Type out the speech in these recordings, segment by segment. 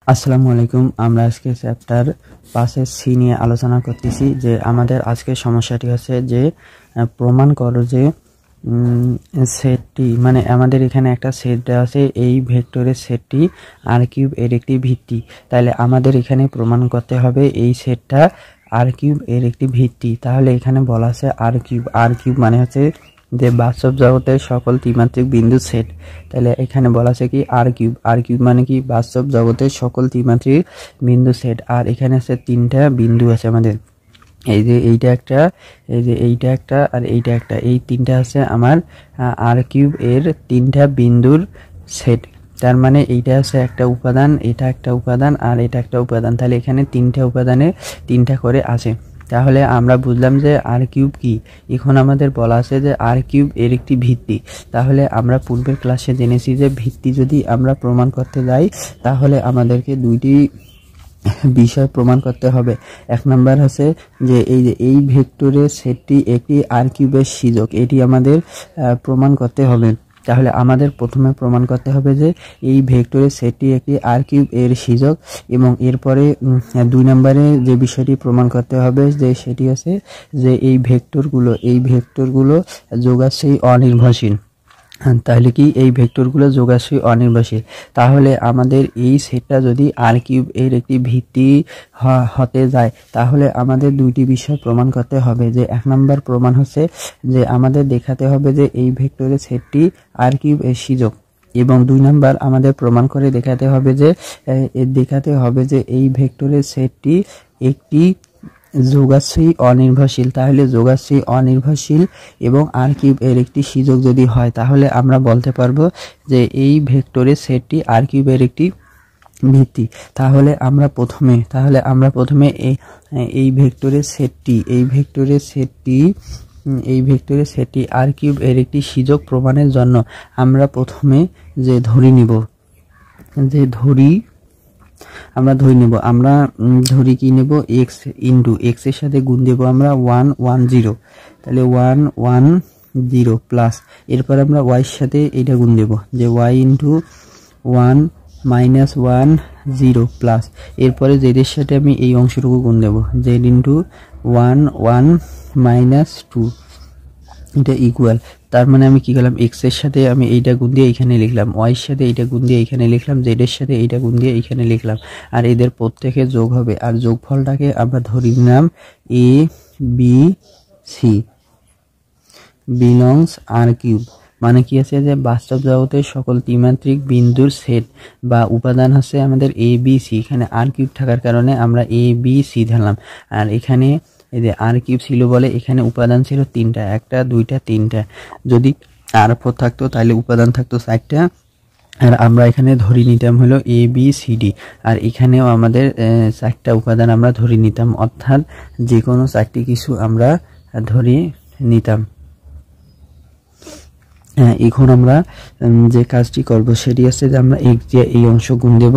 আসসালামু আলাইকুম। আমরা আজকে চ্যাপ্টার 5 সি নিয়ে আলোচনা করতেছি। যে আমাদের আজকের সমস্যাটি হচ্ছে যে প্রমাণ করো যে সেটটি মানে আমাদের এখানে একটা সেট দেওয়া আছে, এই ভেক্টরের সেটটি আর কিউব এর একটি ভিত্তি। তাহলে আমাদের এখানে প্রমাণ করতে হবে এই সেটটা আর কিউব এর একটি ভিত্তি। তাহলে এখানে বলা আছে আর কিউব মানে হচ্ছে যে বাস্তব জগতের সকল ত্রিমাত্রিক বিন্দু সেট। তাহলে এখানে বলা আছে কি আর কিউব মানে কি বাস্তব জগতের সকল ত্রিমাত্রিক বিন্দু সেট। আর এখানে আছে তিনটা বিন্দু আছে আমাদের, এই যে এইটা একটা, এই যে এইটা একটা, আর এইটা একটা, এই তিনটা আছে আমার আর কিউব এর তিনটা বিন্দুর সেট। তার মানে এইটা আছে একটা উপাদান, এটা একটা উপাদান, আর এটা একটা উপাদান। তাহলে এখানে তিনটা উপাদানে তিনটা করে আছে। তাহলে আমরা বুঝলাম যে আর কিউব কি। এখন আমাদের বলা আছে যে আর কিউব এর একটি ভিত্তি। তাহলে আমরা পূর্বের ক্লাসে জেনেছি যে ভিত্তি যদি আমরা প্রমাণ করতে যাই তাহলে আমাদেরকে দুইটি বিষয় প্রমাণ করতে হবে। এক নাম্বার হচ্ছে যে এই ভেক্টরের সেটটি একটি আর কিউবের সূচক, এটি আমাদের প্রমাণ করতে হবে। তাহলে আমাদের প্রথমে প্রমাণ করতে হবে যে এই ভেক্টরের সেটটি একটি আর কিউব এর সূচক, এবং এরপরে 2 নম্বরে যে বিষয়টি প্রমাণ করতে হবে যে সেটি আছে যে এই ভেক্টরগুলো যোগাশ্রয়ী অনির্ভরশীল। তাহলে কি এই ভেক্টরগুলো যোগাশ্রয়ী অনির্ভরশীল। তাহলে আমাদের এই সেটটা যদি আর কিউব এর একটি ভিত্তি হতে যায় তাহলে আমাদের দুইটি বিষয় প্রমাণ করতে হবে। যে এক নম্বর প্রমাণ হচ্ছে যে আমাদের দেখাতে হবে যে এই ভেক্টরের সেটটি আর কিউব এর সূচক, এবং 2 নম্বর আমাদের প্রমাণ করে দেখাতে হবে যে এই ভেক্টরের সেটটি একটি যোগাশ্রয়ী অনির্ভরশীল। তাহলে যোগাশ্রয়ী অনির্ভরশীল এবং আর কিউব এর একটি সূচক যদি হয় তাহলে আমরা বলতে পারবো যে এই ভেক্টরের সেটটি আর কিউব এর একটি ভিত্তি। তাহলে আমরা প্রথমে এই ভেক্টরের সেটটি আর কিউব এর একটি সূচক প্রমাণের জন্য আমরা প্রথমে আমরা ধরি কি নেব, x ইন্টু x এর সাথে গুণ দেব আমরা 1 1 0। তাহলে 1 1 0 প্লাস এরপর আমরা y এর সাথে এটা গুণ দেব যে y ইন্টু 1 মাইনাস 1 0 প্লাস এরপরে z এর সাথে আমি এই অংশটুকু গুণ দেব z ইন্টু 1 1 মাইনাস 2, এটা ইকুয়াল। তার মানে আমি কি করলাম, x এর সাথে আমি এইটা গুণ দিয়ে এখানে লিখলাম, y এর সাথে এইটা গুণ দিয়ে এখানে লিখলাম, z এর সাথে এইটা গুণ দিয়ে এখানে লিখলাম, আর এদের প্রত্যেকে যোগ হবে। আর যোগফলটাকে আমরা ধরে নিলাম a b c বিলংস আর কিউব। মানে কি আছে যে বাস্তব জগতের সকল ত্রিমাত্রিক বিন্দুর সেট বা উপাদান হচ্ছে আমাদের a b c। এখানে আর কিউব থাকার কারণে আমরা a b c ধরলাম। আর এখানে এই যে আর কিউব ছিল বলে এখানে উপাদান ছিল তিনটা, একটা দুইটা তিনটা। যদি আর 4 থাকতো তাহলে উপাদান থাকতো 4টা, আর আমরা এখানে ধরে নিতাম হলো এ বি সি ডি। আর এখানেও আমাদের 4টা উপাদান আমরা ধরে নিতাম, অর্থাৎ যে কোনো 4টি কিছু আমরা ধরে নিতাম। এখন আমরা যে কাজটি করব সেটি আছে যে আমরা x দিয়ে এই অংশ গুণ দেব,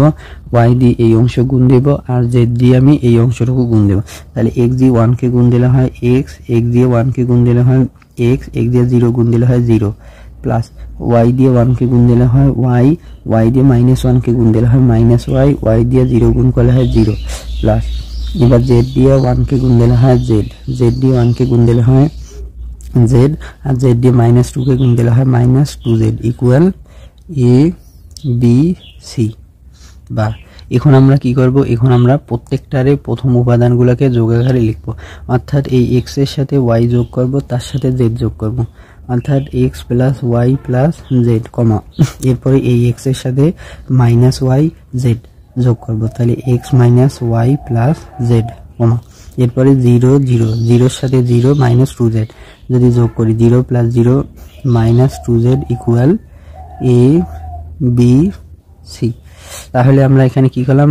y দিয়ে এই অংশ গুণ দেব, আর z দিয়ে আমি এই অংশটুকু গুণ দেব। তাহলে x দিয়ে 1 কে গুণ দিলে হয় x দিয়ে 1 কে গুণ দিলে হয় x দিয়ে 0 গুণ দিলে হয় 0, প্লাস y দিয়ে 1 কে গুণ দিলে হয় y দিয়ে -1 কে গুণ দিলে হয় -y দিয়ে 0 গুণ করলে হয় 0, প্লাস এবার z দিয়ে 1 কে গুণ দিলে হয় z দিয়ে 1 কে গুণ দিলে হয় z, আর z দিয়ে -2 কে গুণ দিলে হয় -2z equal a b c। বা এখন আমরা কি করব, এখন আমরা প্রত্যেকটারে প্রথম উপাদানগুলোকে যোগ আকারে লিখব। অর্থাৎ এই x এর সাথে y যোগ করব, তার সাথে z যোগ করব, অর্থাৎ x plus y plus z, কমা এরপরে এই x এর সাথে -y z যোগ করব। তাহলে x minus y plus z, কমা এরপরে 0 0 0 সাথে 0 -2z যদি যোগ করি 0 plus 0 -2z equal a b c। তাহলে আমরা এখানে কি করলাম,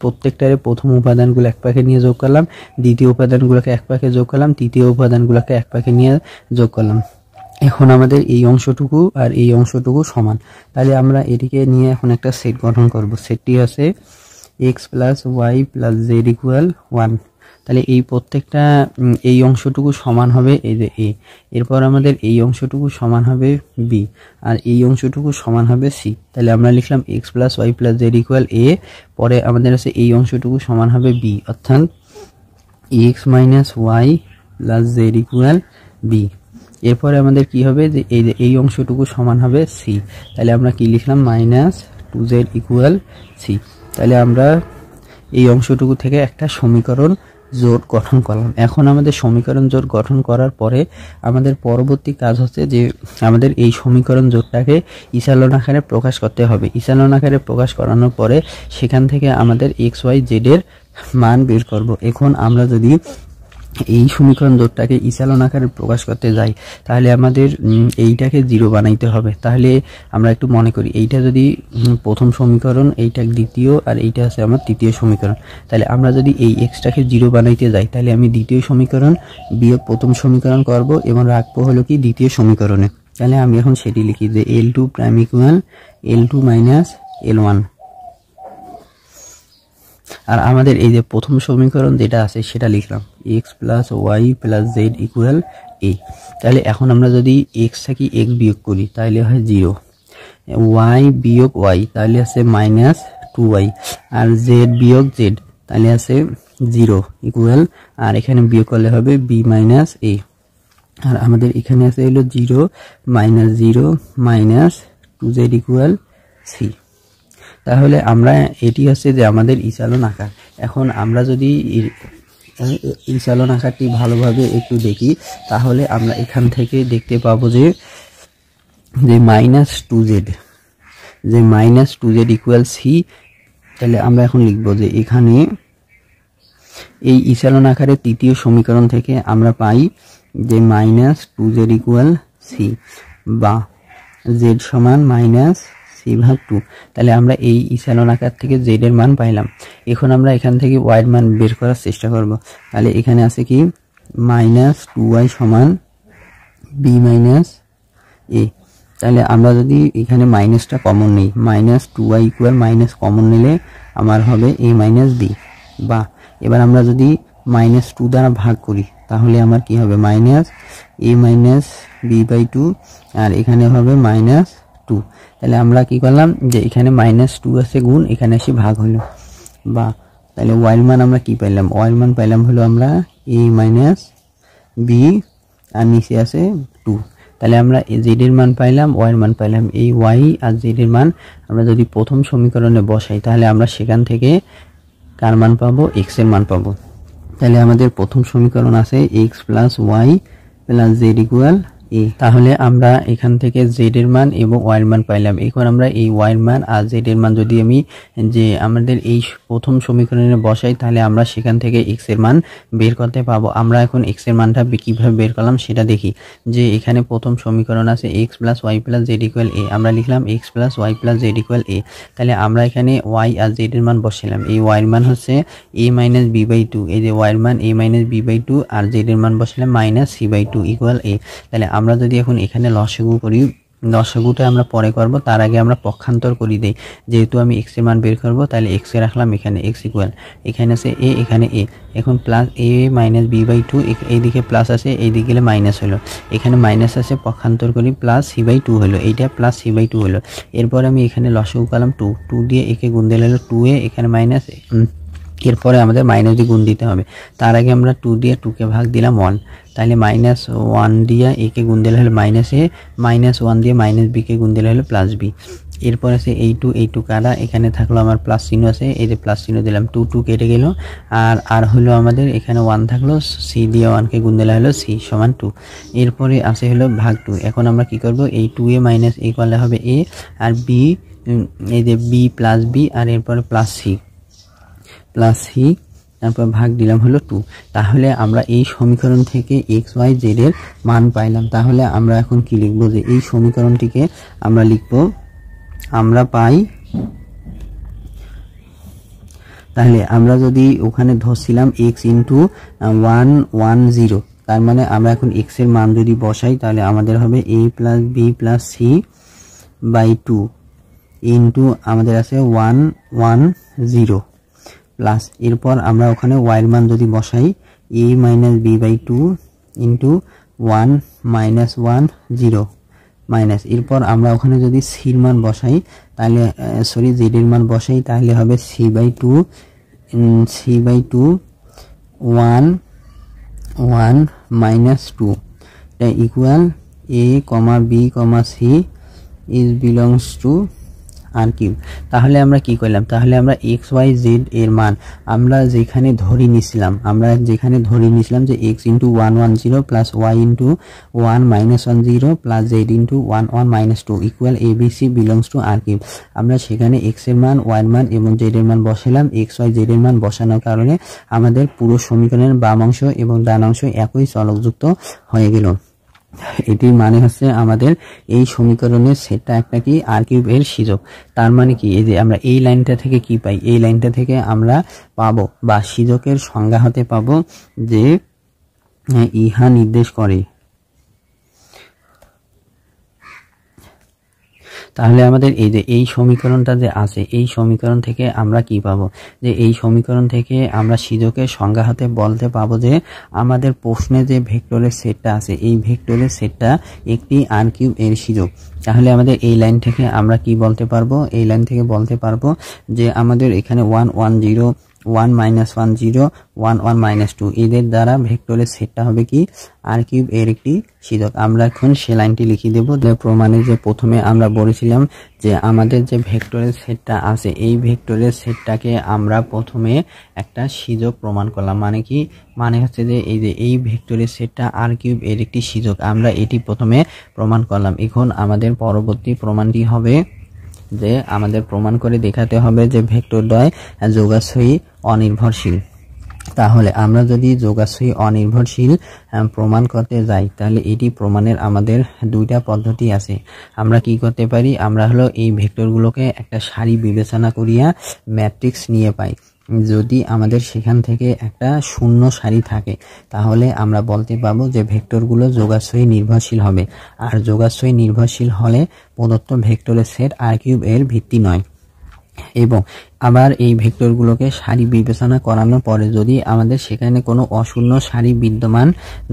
প্রত্যেকটারে প্রথম উপাদানগুলো এক পাশে নিয়ে যোগ করলাম, দ্বিতীয় উপাদানগুলোকে এক পাশে যোগ করলাম, তৃতীয় উপাদানগুলোকে এক পাশে নিয়ে যোগ করলাম। এখন আমাদের এই অংশটুকু আর এই অংশটুকু সমান। তাহলে আমরা এটিকে নিয়ে এখন একটা সেট গঠন করব। সেটটি আছে x plus y plus z equal 1। তাহলে এই প্রত্যেকটা এই অংশটুকু সমান হবে এই যে a, এরপর আমাদের এই অংশটুকু সমান হবে b, আর এই অংশটুকু সমান হবে c। তাহলে আমরা লিখলাম x + y + z = a, পরে আমাদের আছে এই অংশটুকু সমান হবে b, অর্থাৎ x - y + z = b। এরপরে আমাদের কি হবে যে এই অংশটুকু সমান হবে c, তাহলে আমরা কি লিখলাম -2z = c। তাহলে আমরা এই অংশটুকু থেকে একটা সমীকরণ জোট গঠন করলাম। এখন আমাদের সমীকরণ জোট গঠন করার পরে আমাদের পরবর্তী কাজ হচ্ছে যে আমাদের এই সমীকরণ জোটটাকে ইসালন আকারে প্রকাশ করতে হবে। ইসালন আকারে প্রকাশ করানোর পরে সেখান থেকে আমাদের x y z এর মান বের করব। এখন আমরা যদি এই সমীকরণ জোটটাকে ইসালন আকারে প্রকাশ করতে যাই তাহলে আমাদের এইটাকে 0 বানাইতে হবে। তাহলে আমরা একটু মনে করি, এইটা যদি প্রথম সমীকরণ, এইটা দ্বিতীয়, আর এইটা আছে আমার তৃতীয় সমীকরণ। তাহলে আমরা যদি এই এক্সটাকে 0 বানাইতে যাই তাহলে আমি দ্বিতীয় সমীকরণ বিয়োগ প্রথম সমীকরণ করব এবং রাখবো হলো কি দ্বিতীয় সমীকরণে। তাহলে আমি এখন সেটি লিখি যে L2 prime equal L2 - L1। আর আমাদের এই যে প্রথম সমীকরণ যেটা আছে সেটা লিখলাম x + y + z = a। তাহলে এখন আমরা যদি x থেকে x বিয়োগ করি তাহলে হয় 0, y বিয়োগ y তাহলে আছে -2y, আর z বিয়োগ z তাহলে আছে 0 ইকুয়াল, আর এখানে বিয়োগ করলে হবে b - a, আর আমাদের এখানে আছে হলো 0 - 0 - 2z = c। তাহলে আমরা এটি হচ্ছে যে আমাদের ইসালন আকার। এখন আমরা যদি ইসালন আকারটি ভালোভাবে একটু দেখি তাহলে আমরা এখান থেকে দেখতে পাবো যে -2z = c। তাহলে আমরা এখন লিখব যে এখানে এই ইসালন আকারের তৃতীয় সমীকরণ থেকে আমরা পাই যে -2z = c বা z সমান -c/2। তাহলে আমরা এই ইসালন আকার থেকে z এর মান পাইলাম। এখন আমরা এখান থেকে y এর মান বের করার চেষ্টা করব। তাহলে এখানে আছে কি -2y সমান b - a। তাহলে আমরা যদি এখানে মাইনাসটা কমন নেই, -2y ইকুয়াল মাইনাস কমন নিলে আমার হবে a - b, বা এবার আমরা যদি -2 দ্বারা ভাগ করি তাহলে আমার কি হবে -a - b/2, আর এখানে হবে -2। তাহলে আমরা কি করলাম যে এখানে -2 আছে গুণ, এখানে এসে ভাগ হলো, বা তাহলে y এর মান আমরা কি পাইলাম, y এর মান পাইলাম হলো আমরা a - b, আর নিচে আছে 2। তাহলে আমরা z এর মান পাইলাম, y এর মান পাইলাম। এই y আর z এর মান আমরা যদি প্রথম সমীকরণে বসাই তাহলে আমরা সেখান থেকে কার মান পাবো, x এর মান পাবো। তাহলে আমাদের প্রথম সমীকরণ আছে x + y + z = a। তাহলে আমরা এখান থেকে z এর মান এবং y এর মান পাইলাম। এখন আমরা এই y এর মান আর z এর মান যদি আমি যে আমাদের এই প্রথম সমীকরণে বসাই তাহলে আমরা সেখান থেকে x এর মান বের করতে পাবো। আমরা এখন x এর মানটা কিভাবে বের করলাম সেটা দেখি। যে এখানে প্রথম সমীকরণ আছে x + y + z = a, আমরা লিখলাম x + y + z = a। তাহলে আমরা এখানে y আর z এর মান বসাইলাম। এই y এর মান হচ্ছে a - b/2, এই যে y এর মান a - b/2, আর z এর মান বসাইলাম -c/2 = a। তাহলে আমরা যদি এখন এখানে লসাগু করি, লসাগুটা আমরা পরে করব, তার আগে আমরা পক্ষান্তর করে দেই। যেহেতু আমি x এর মান বের করব তাহলে x এ রাখলাম এখানে x ইকুয়াল, এখানে আছে a, এখানে a, এখন প্লাস a - b/2, এইদিকে প্লাস আছে, এইদিকে গেলে মাইনাস হলো, এখানে মাইনাস আছে, পক্ষান্তর করি +c/2 হলো, এইটা +c/2 হলো। এরপর আমি এখানে লসাগু করলাম 2 দিয়ে একে গুণ দিলে হলো 2a, এখানে মাইনাস, এরপরে আমাদের মাইনাস দিয়ে গুণ দিতে হবে। তার আগে আমরা 2 দিয়ে 2কে ভাগ দিলাম 1, তাহলে -1 দিয়ে একে গুণ দিলে হলো -a, -1 দিয়ে -b কে গুণ দিলে হলো +b। এরপর আছে এই 2 কাটা, এখানে থাকলো আমার প্লাস চিহ্ন আছে, এই যে প্লাস চিহ্ন দিলাম, 2 কেটে গেল, আর হলো আমাদের এখানে 1 থাকলো, c দিয়ে 1 কে গুণ দিলে হলো c সমান 2। এরপরে আছে হলো ভাগ 2। এখন আমরা কি করব, এই 2a - a করলে হবে a, আর b, এই যে b + b, আর এরপরে +c, তারপর ভাগ দিলাম হলো 2। তাহলে আমরা এই সমীকরণ থেকে x y z এর মান পাইলাম। তাহলে আমরা এখন কি লিখব, যে এই সমীকরণটিকে আমরা লিখব, আমরা পাই, তাহলে আমরা যদি ওখানে ধরছিলাম x * 110, তার মানে আমরা এখন x এর মান যদি বসাই তাহলে আমাদের হবে a + b + c/2 ইন্টু আমাদের আছে 110, প্লাস এরপর আমরা ওখানে y এর মান যদি বসাই a minus b by 2 into 1 minus 1 0 minus এরপর আমরা ওখানে যদি c এর মান বসাই তাহলে সরি z এর মান বসাই তাহলে হবে c বাই 2 1 1 মাইনাস 2 এটা equal a comma b comma c is belongs to r cube. তাহলে আমরা কি করলাম, তাহলে আমরা x y z এর মান আমরা যেখানে ধরে নিছিলাম যে x into 1 1 0 plus y into 1 minus 1 0 plus z into 1 1 minus 2 equal a b c belongs to r cube. আমরা সেখানে x এর মান y এর মান এবং z এর মান বসালাম। x y z এর মান বসানোর কারণে আমাদের পুরো সমীকরণের বাম অংশ এবং ডান অংশ একই চলকযুক্ত হয়ে গেল। এটির মানে হচ্ছে আমাদের এই সমীকরণের সেটটা একটা কি আর কিউব এর সিজক। তার মানে কি এই যে আমরা এই লাইনটা থেকে কি পাই, এই লাইনটা থেকে আমরা পাবো বা সিজকের সংজ্ঞা হতে পাবো যে ইহা নির্দেশ করে। তাহলে আমাদের এই যে এই সমীকরণটা যে আছে এই সমীকরণ থেকে আমরা কি পাবো, যে এই সমীকরণ থেকে আমরা সিজকের সংজ্ঞা হাতে বলতে পাবো যে আমাদের প্রশ্নে যে ভেক্টরের সেটটা আছে এই ভেক্টরের সেটটা একটি আর কিউব এর সিজক। তাহলে আমাদের এই লাইন থেকে আমরা কি বলতে পারবো, এই লাইন থেকে বলতে পারবো যে আমাদের এখানে 1 1 0 1 মাইনাস 1 0 1 1 মাইনাস 2 এদের দ্বারা ভেক্টরের সেটটা হবে কি আর কিউব এর একটি সিজক। আমরা এখন সে লাইনটি লিখে দেব। যে প্রমাণে যে প্রথমে আমরা বলেছিলাম যে আমাদের যে ভেক্টরের সেটটা আছে এই ভেক্টরের সেটটাকে আমরা প্রথমে একটা সিজক প্রমাণ করলাম। মানে কি, মানে হচ্ছে যে এই যে এই ভেক্টরের সেটটা আর কিউব এর একটি সিজক, আমরা এটি প্রথমে প্রমাণ করলাম। এখন আমাদের পরবর্তী প্রমাণটি হবে যে আমাদের প্রমাণ করে দেখাতে হবে যে ভেক্টরদ্বয় যোগাশ্রয়ী অনির্ভরশীল। তাহলে আমরা যদি যোগাশ্রয়ী অনির্ভরশীল প্রমাণ করতে যাই তাহলে এটি প্রমাণের আমাদের দুইটা পদ্ধতি আছে। আমরা কি করতে পারি, আমরা হলো এই ভেক্টরগুলোকে একটা সারি বিবেচনা করিয়া ম্যাট্রিক্স নিয়ে পাই। যদি আমাদের সেখান থেকে একটা শূন্য সারি থাকে তাহলে আমরা বলতে পাবো যে ভেক্টরগুলো যোগাশ্রয়ী নির্ভরশীল হবে। আর যোগাশ্রয়ী নির্ভরশীল হলে প্রদত্ত ভেক্টরের সেট আর কিউব এর ভিত্তি নয়। এবং আবার এই ভেক্টরগুলোকে সারি বিবেচনা করানোর পরে যদি আমাদের সেখানে কোনো অশূন্য সারি বিদ্যমান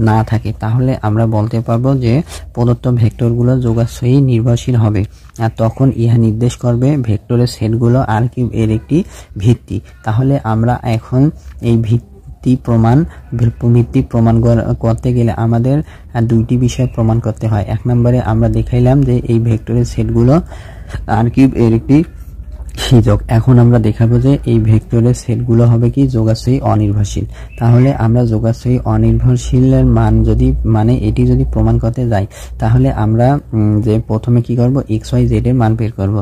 না থাকে তাহলে আমরা বলতে পারবো যে প্রদত্ত ভেক্টরগুলো যোগাশ্রয়ী নির্ভরশীল হবে। আর তখন ইহা নির্দেশ করবে ভেক্টরের সেটগুলো আর কিউব এর একটি ভিত্তি। তাহলে আমরা এখন এই ভিত্তি প্রমাণ করতে গেলে আমাদের দুইটি বিষয় প্রমাণ করতে হয়। এক নম্বরে আমরা দেখাইলাম যে এই ভেক্টরের সেটগুলো আর কিউব এর একটি সিজক। এখন আমরা দেখাবো যে এই ভেক্টরের সেটগুলো হবে কি যোগাশ্রয়ী অনির্ভরশীল। তাহলে আমরা যোগাশ্রয়ী অনির্ভরশীলের মান যদি এটি যদি প্রমাণ করতে যাই তাহলে আমরা যে প্রথমে কি করব, এক্স ওয়াই জেড এর মান বের করব।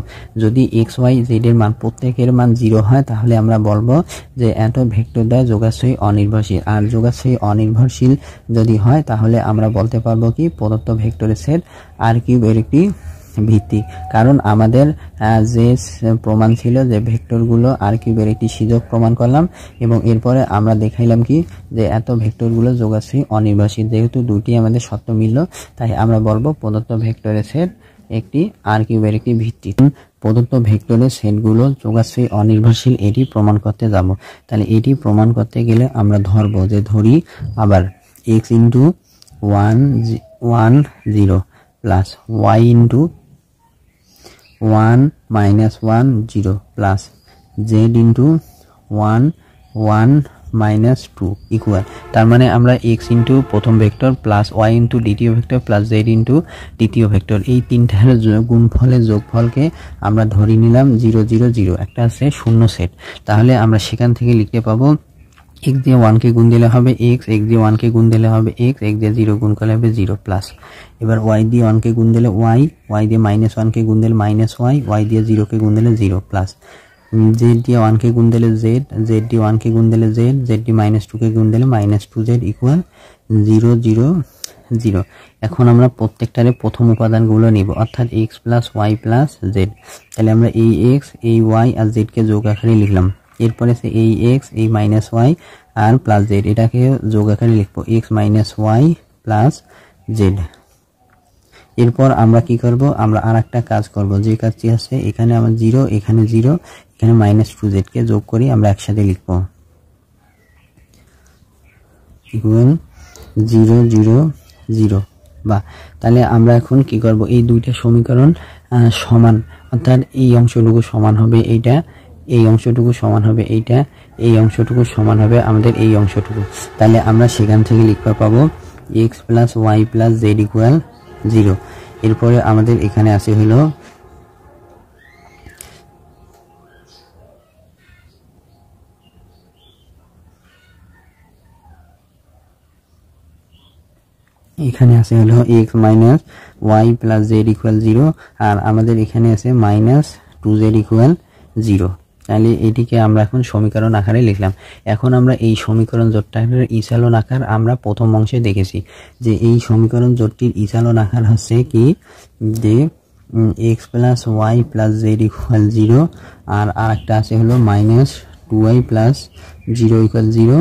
যদি এক্স ওয়াই জেড এর মান প্রত্যেকের মান 0 হয় তাহলে আমরা বলবো যে এত ভেক্টরদ্বয় যোগাশ্রয়ী অনির্ভরশীল। আর যোগাশ্রয়ী অনির্ভরশীল যদি হয় তাহলে আমরা বলতে পারবো কি প্রদত্ত ভেক্টরের সেট আর কিউব এর একটি ভিত্তি। কারণ আমাদের যে প্রমাণ ছিল যে ভেক্টরগুলো আর কিউবের একটি সিজক প্রমাণ করলাম এবং এরপরে আমরা দেখাইলাম কি যে এত ভেক্টরগুলো যোগাশ্রয়ী অনির্ভরশীল। যেহেতু দুটি আমাদের সত্য মিলল তাই আমরা বলবো প্রদত্ত ভেক্টরের সেট একটি আর কিউবের একটি ভিত্তি। প্রদত্ত ভেক্টরের সেটগুলো যোগাশ্রয়ী অনির্ভরশীল এটি প্রমাণ করতে যাব। তাহলে এটি প্রমাণ করতে গেলে আমরা ধরবো যে ধরি আবার x into 1 1 0 plus y into 1 minus 1 0 plus z into 1 1 minus 2 equal. তার মানে আমরা x ইন্টু প্রথম ভেক্টর প্লাস y ইন্টু দ্বিতীয় ভেক্টর প্লাস z ইন্টু দ্বিতীয় ভেক্টর এই তিনটার গুণফলের যোগফলকে আমরা ধরে নিলাম 0 0 0, একটা আছে শূন্য সেট। তাহলে আমরা সেখান থেকে লিখতে পাবো x দিয়ে 1 কে গুণ দিলে হবে x দিয়ে 1 কে গুণ দিলে হবে x দিয়ে 0 গুণ করলে হবে 0 প্লাস এবার y দিয়ে 1 কে গুণ দিলে y দিয়ে মাইনাস 1 কে গুণ দিলে মাইনাস y দিয়ে 0 কে গুণ দিলে 0 প্লাস z দিয়ে 1 কে গুণ দিলে z দিয়ে 1 কে গুণ দিলে z দিয়ে মাইনাস 2 কে গুণ দিলে মাইনাস 2z ইকুয়াল 0 0 0। এখন আমরা প্রত্যেকটারে প্রথম উপাদানগুলো নিব অর্থাৎ x plus y plus z। তাহলে আমরা এই x এই y আর z কে যোগ আকারে লিখলাম। এরপরে সে এই x এই মাইনাস y আর প্লাস z এটাকে যোগ আকারে লিখবো x minus y plus z। এরপর আমরা কি করব, আমরা আরেকটা কাজ করব, যে কাজটি আছে এখানে আমার 0 এখানে 0 এখানে -2z কে যোগ করি আমরা একসাথে লিখব ইকুয়াল 0 0 0 বা তাহলে আমরা এখন কি করব, এই দুইটা সমীকরণ সমান, অর্থাৎ এই অংশটুকু সমান হবে এইটা, এই অংশটুকু সমান হবে এইটা, এই অংশটুকু সমান হবে আমাদের এই অংশটুকু। তাহলে আমরা সেখান থেকে লিখতে পাবো x + y + z = 0। এরপরে আমাদের এখানে আছে হলো এখানে আছে হলো x - y + z = 0 আর আমাদের এখানে আছে -2z = 0। তাহলে এটিকে আমরা এখন সমীকরণ আকারে লিখলাম। এখন আমরা এই সমীকরণ জোটটার ইসালন আকার আমরা প্রথম অংশে দেখেছি যে এই সমীকরণ জোটটির ইসালন আকার হচ্ছে কি, যে x + y + z = 0 আর আরেকটা আছে হলো -2y + 0 = 0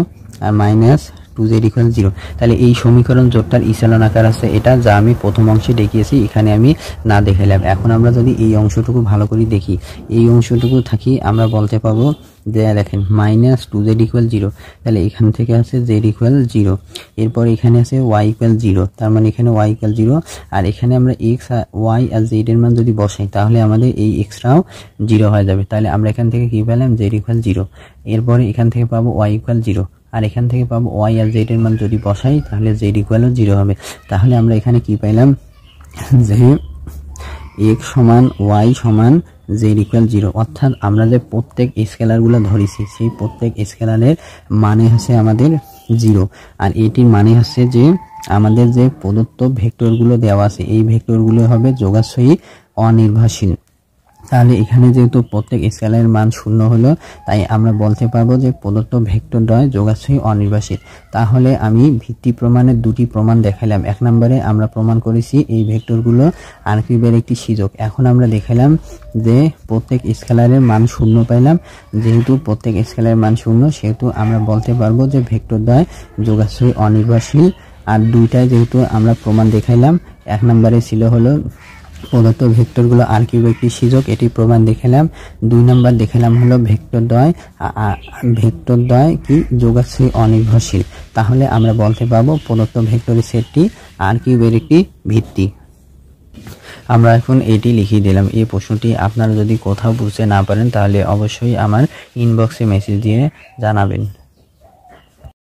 আর -2z = 0। তাহলে এই সমীকরণ জোটটার ইসালন আকার আছে এটা, যা আমি প্রথম অংশে দেখিয়েছি, এখানে আমি না দেখালাম। এখন আমরা যদি এই অংশটুকু ভালো করে দেখি, এই অংশটুকু থাকি আমরা বলতে পাবো যে দেখেন -2z = 0, তাহলে এখান থেকে আছে z = 0, এরপর এখানে আছে y = 0, তার মানে এখানে y = 0 আর এখানে আমরা x y আর z এর মান যদি বসাই তাহলে আমাদের এই x-টাও 0 হয়ে যাবে। তাহলে আমরা এখান থেকে কি পেলাম, z = 0, এরপরে এখান থেকে পাবো y = 0 আর এখান থেকে পাবো y আর z এর মান যদি বসাই তাহলে z = 0 হবে। তাহলে আমরা এখানে কি পাইলাম, যে x = y = z = 0, অর্থাৎ আমরা যে প্রত্যেক স্কেলারগুলো ধরেছি সেই প্রত্যেক স্কেলারের মানে হচ্ছে আমাদের 0 আর এটির মানে হচ্ছে যে আমাদের যে প্রদত্ত ভেক্টরগুলো দেওয়া আছে এই ভেক্টরগুলো হবে যোগাশ্রয়ী অনির্ভরশীল। তাহলে এখানে যেহেতু প্রত্যেক স্কেলারের মান 0 হলো তাই আমরা বলতে পারবো যে প্রদত্ত ভেক্টরদ্বয় যোগাশ্রয়ী অনির্ভরশীল। তাহলে আমি ভিত্তি প্রমাণের দুটি প্রমাণ দেখালাম। এক নম্বরে আমরা প্রমাণ করেছি এই ভেক্টরগুলো r³ একটি সূচক। এখন আমরা দেখালাম যে প্রত্যেক স্কেলারের মান 0 পাইলাম, যেহেতু প্রত্যেক স্কেলারের মান 0 সেহেতু আমরা বলতে পারবো যে ভেক্টরদ্বয় যোগাশ্রয়ী অনির্ভরশীল। আর দুইটাই যেহেতু আমরা প্রমাণ দেখাইলাম, এক নম্বরে ছিল হলো প্রদত্ত ভেক্টরগুলো r³ একটি সূচক, এটি প্রমাণ দেখালাম। দুই নাম্বার দেখালাম হলো ভেক্টরদ্বয় কি যোগাশ্রয়ী অনির্ভরশীল। তাহলে আমরা বলতে পারবো প্রদত্ত ভেক্টরের সেটটি r³ একটি ভিত্তি। আমরা এখন এটি লিখিয়ে দিলাম। এই প্রশ্নটি আপনারা যদি কোথাও বুঝতে না পারেন তাহলে অবশ্যই আমার ইনবক্সে মেসেজ দিয়ে জানাবেন।